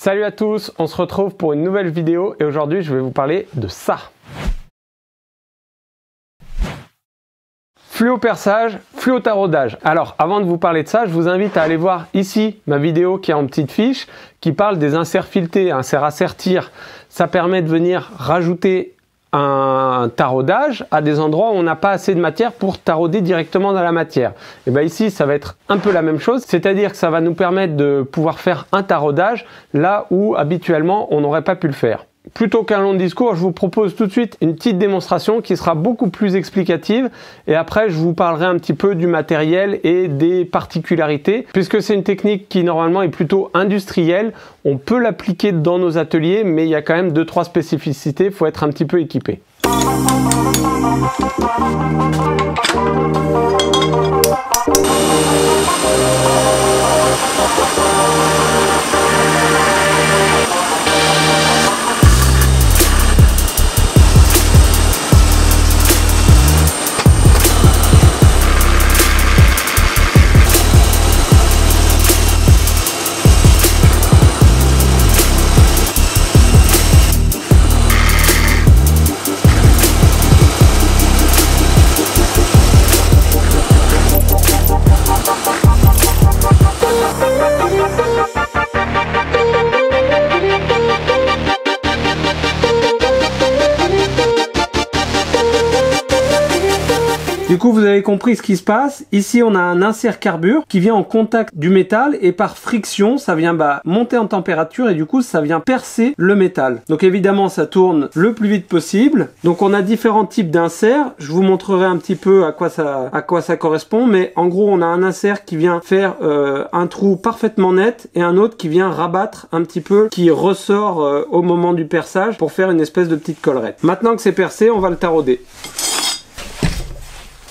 Salut à tous, on se retrouve pour une nouvelle vidéo et aujourd'hui je vais vous parler de ça. Fluo-perçage, fluo-taraudage. Alors avant de vous parler de ça, je vous invite à aller voir ici ma vidéo qui est en petite fiche qui parle des inserts filetés, inserts à sertir. Ça permet de venir rajouter un taraudage à des endroits où on n'a pas assez de matière pour tarauder directement dans la matière. Et bien ici ça va être un peu la même chose, c'est-à-dire que ça va nous permettre de pouvoir faire un taraudage là où habituellement on n'aurait pas pu le faire. Plutôt qu'un long discours, je vous propose tout de suite une petite démonstration qui sera beaucoup plus explicative et après je vous parlerai un petit peu du matériel et des particularités puisque c'est une technique qui normalement est plutôt industrielle. On peut l'appliquer dans nos ateliers mais il y a quand même 2-3 spécificités, il faut être un petit peu équipé. Du coup, vous avez compris ce qui se passe. Ici, on a un insert carbure qui vient en contact du métal et par friction, ça vient monter en température et du coup, ça vient percer le métal. Donc évidemment, ça tourne le plus vite possible. Donc on a différents types d'inserts. Je vous montrerai un petit peu à quoi ça correspond. Mais en gros, on a un insert qui vient faire un trou parfaitement net et un autre qui vient rabattre un petit peu, qui ressort au moment du perçage pour faire une espèce de petite collerette. Maintenant que c'est percé, on va le tarauder.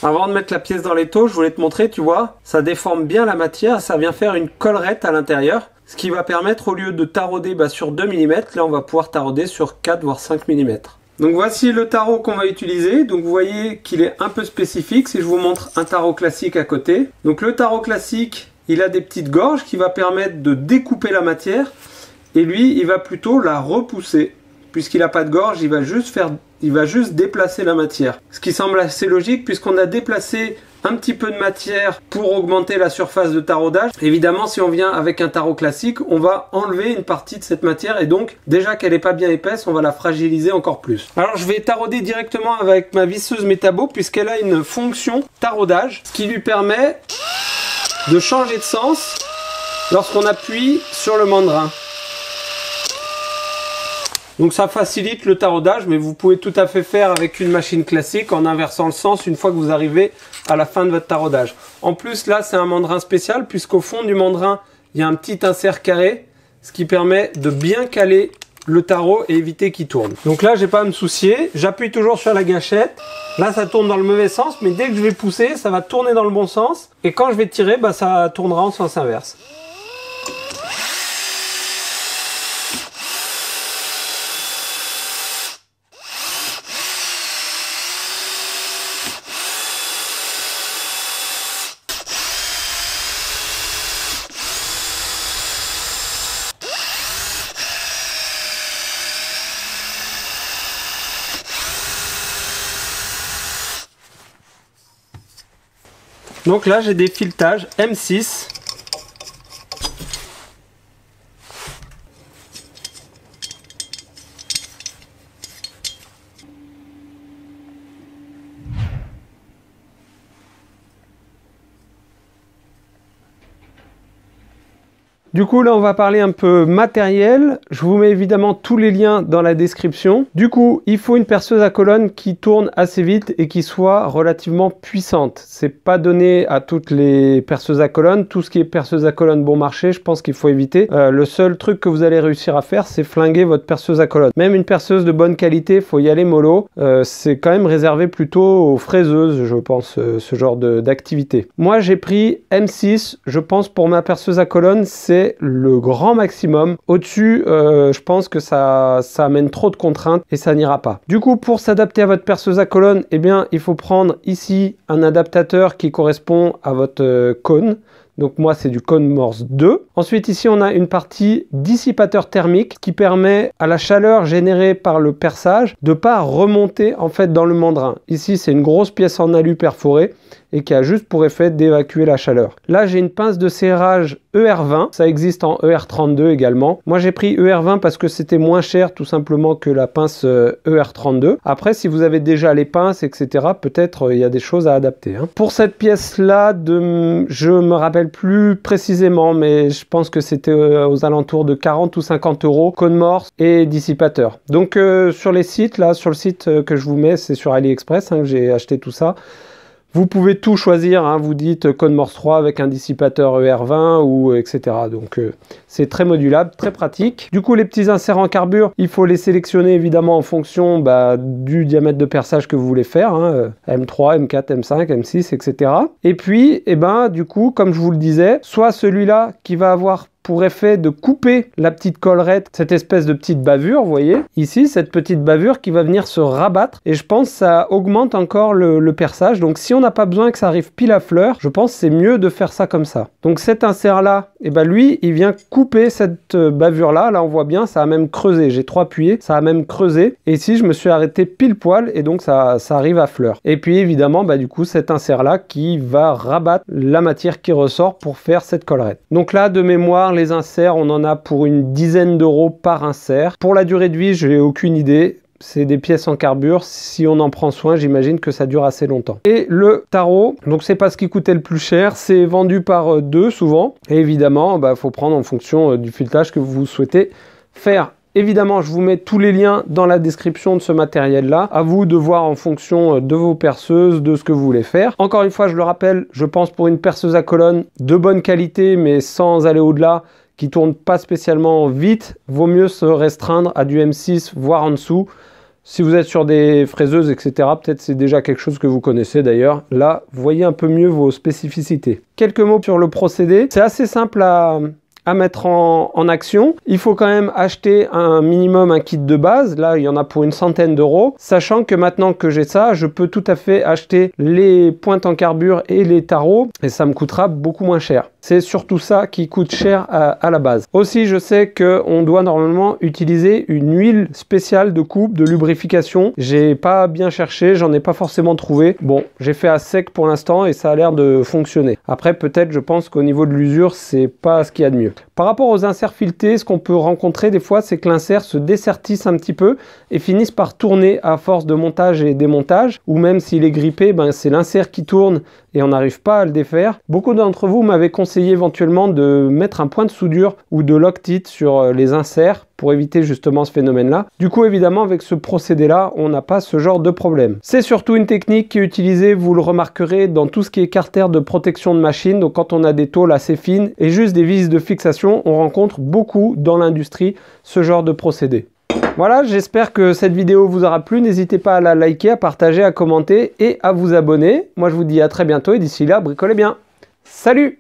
Avant de mettre la pièce dans l'étau, je voulais te montrer, tu vois, ça déforme bien la matière, ça vient faire une collerette à l'intérieur, ce qui va permettre, au lieu de tarauder sur 2 mm, là on va pouvoir tarauder sur 4 voire 5 mm. Donc voici le tarot qu'on va utiliser, donc vous voyez qu'il est un peu spécifique, si je vous montre un tarot classique à côté. Donc le tarot classique, il a des petites gorges qui va permettre de découper la matière, et lui, il va plutôt la repousser. Puisqu'il n'a pas de gorge, il va juste déplacer la matière. Ce qui semble assez logique puisqu'on a déplacé un petit peu de matière pour augmenter la surface de taraudage. Évidemment, si on vient avec un tarot classique, on va enlever une partie de cette matière et donc, déjà qu'elle n'est pas bien épaisse, on va la fragiliser encore plus. Alors, je vais tarauder directement avec ma visseuse métabo puisqu'elle a une fonction taraudage, ce qui lui permet de changer de sens lorsqu'on appuie sur le mandrin. Donc ça facilite le taraudage, mais vous pouvez tout à fait faire avec une machine classique en inversant le sens une fois que vous arrivez à la fin de votre taraudage. En plus là c'est un mandrin spécial puisqu'au fond du mandrin il y a un petit insert carré, ce qui permet de bien caler le tarot et éviter qu'il tourne. Donc là j'ai pas à me soucier, j'appuie toujours sur la gâchette, là ça tourne dans le mauvais sens, mais dès que je vais pousser ça va tourner dans le bon sens et quand je vais tirer ça tournera en sens inverse. Donc là j'ai des filetages M6. Du coup là on va parler un peu matériel, je vous mets évidemment tous les liens dans la description. Du coup il faut une perceuse à colonne qui tourne assez vite et qui soit relativement puissante. C'est pas donné à toutes les perceuses à colonne, tout ce qui est perceuse à colonne bon marché je pense qu'il faut éviter. Le seul truc que vous allez réussir à faire c'est flinguer votre perceuse à colonne. Même une perceuse de bonne qualité, faut y aller mollo, c'est quand même réservé plutôt aux fraiseuses je pense ce genre d'activité. Moi j'ai pris M6, je pense pour ma perceuse à colonne c'est le grand maximum. Au-dessus, je pense que ça amène trop de contraintes et ça n'ira pas. Du coup, pour s'adapter à votre perceuse à colonne, eh bien, il faut prendre ici un adaptateur qui correspond à votre cône. Donc moi c'est du code Morse 2. Ensuite ici on a une partie dissipateur thermique qui permet à la chaleur générée par le perçage de ne pas remonter en fait dans le mandrin. Ici c'est une grosse pièce en alu perforée et qui a juste pour effet d'évacuer la chaleur. Là j'ai une pince de serrage ER20, ça existe en ER32 également. Moi j'ai pris ER20 parce que c'était moins cher tout simplement que la pince ER32. Après si vous avez déjà les pinces etc, peut-être il y a des choses à adapter. Pour cette pièce là, je me rappelle plus précisément, mais je pense que c'était aux alentours de 40 ou 50 euros, code Morse et dissipateur. Donc sur les sites, là sur le site que je vous mets, c'est sur AliExpress que j'ai acheté tout ça. Vous pouvez tout choisir, vous dites code Morse 3 avec un dissipateur ER20 ou etc. Donc c'est très modulable, très pratique. Du coup les petits inserts en carbure, il faut les sélectionner évidemment en fonction du diamètre de perçage que vous voulez faire, M3, M4, M5, M6, etc. Et puis du coup comme je vous le disais, soit celui-là qui va avoir pour effet de couper la petite collerette, cette espèce de petite bavure, vous voyez, ici, cette petite bavure qui va venir se rabattre, et je pense que ça augmente encore le perçage, donc si on n'a pas besoin que ça arrive pile à fleur, je pense que c'est mieux de faire ça comme ça. Donc cet insert-là, lui, il vient couper cette bavure-là, là on voit bien, ça a même creusé, j'ai trop appuyé, ça a même creusé, et ici je me suis arrêté pile poil, et donc ça arrive à fleur. Et puis évidemment, du coup, cet insert-là qui va rabattre la matière qui ressort pour faire cette collerette. Donc là, de mémoire, les inserts, on en a pour une dizaine d'euros par insert. Pour la durée de vie, je n'ai aucune idée. C'est des pièces en carbure. Si on en prend soin, j'imagine que ça dure assez longtemps. Et le tarot, donc c'est pas ce qui coûtait le plus cher. C'est vendu par deux souvent. Et évidemment, faut prendre en fonction du filetage que vous souhaitez faire. Évidemment, je vous mets tous les liens dans la description de ce matériel-là. À vous de voir en fonction de vos perceuses, de ce que vous voulez faire. Encore une fois, je le rappelle, je pense pour une perceuse à colonne de bonne qualité, mais sans aller au-delà, qui tourne pas spécialement vite, vaut mieux se restreindre à du M6, voire en dessous. Si vous êtes sur des fraiseuses, etc., peut-être c'est déjà quelque chose que vous connaissez d'ailleurs. Là, voyez un peu mieux vos spécificités. Quelques mots sur le procédé. C'est assez simple à mettre en action. Il faut quand même acheter un minimum un kit de base. Là, il y en a pour une centaine d'euros. Sachant que maintenant que j'ai ça, je peux tout à fait acheter les pointes en carbure et les tarots et ça me coûtera beaucoup moins cher. C'est surtout ça qui coûte cher à la base. Aussi, je sais qu'on doit normalement utiliser une huile spéciale de coupe, de lubrification. J'ai pas bien cherché, j'en ai pas forcément trouvé. Bon, j'ai fait à sec pour l'instant et ça a l'air de fonctionner. Après, peut-être, je pense qu'au niveau de l'usure, c'est pas ce qu'il y a de mieux. Par rapport aux inserts filetés, ce qu'on peut rencontrer des fois, c'est que l'insert se dessertisse un petit peu et finisse par tourner à force de montage et démontage, ou même s'il est grippé, c'est l'insert qui tourne et on n'arrive pas à le défaire. Beaucoup d'entre vous m'avaient conseillé éventuellement de mettre un point de soudure ou de Loctite sur les inserts pour éviter justement ce phénomène-là. Du coup, évidemment, avec ce procédé-là, on n'a pas ce genre de problème. C'est surtout une technique qui est utilisée, vous le remarquerez, dans tout ce qui est carter de protection de machine. Donc quand on a des tôles assez fines et juste des vis de fixation, on rencontre beaucoup dans l'industrie ce genre de procédé. Voilà, j'espère que cette vidéo vous aura plu. N'hésitez pas à la liker, à partager, à commenter et à vous abonner. Moi, je vous dis à très bientôt et d'ici là, bricolez bien. Salut!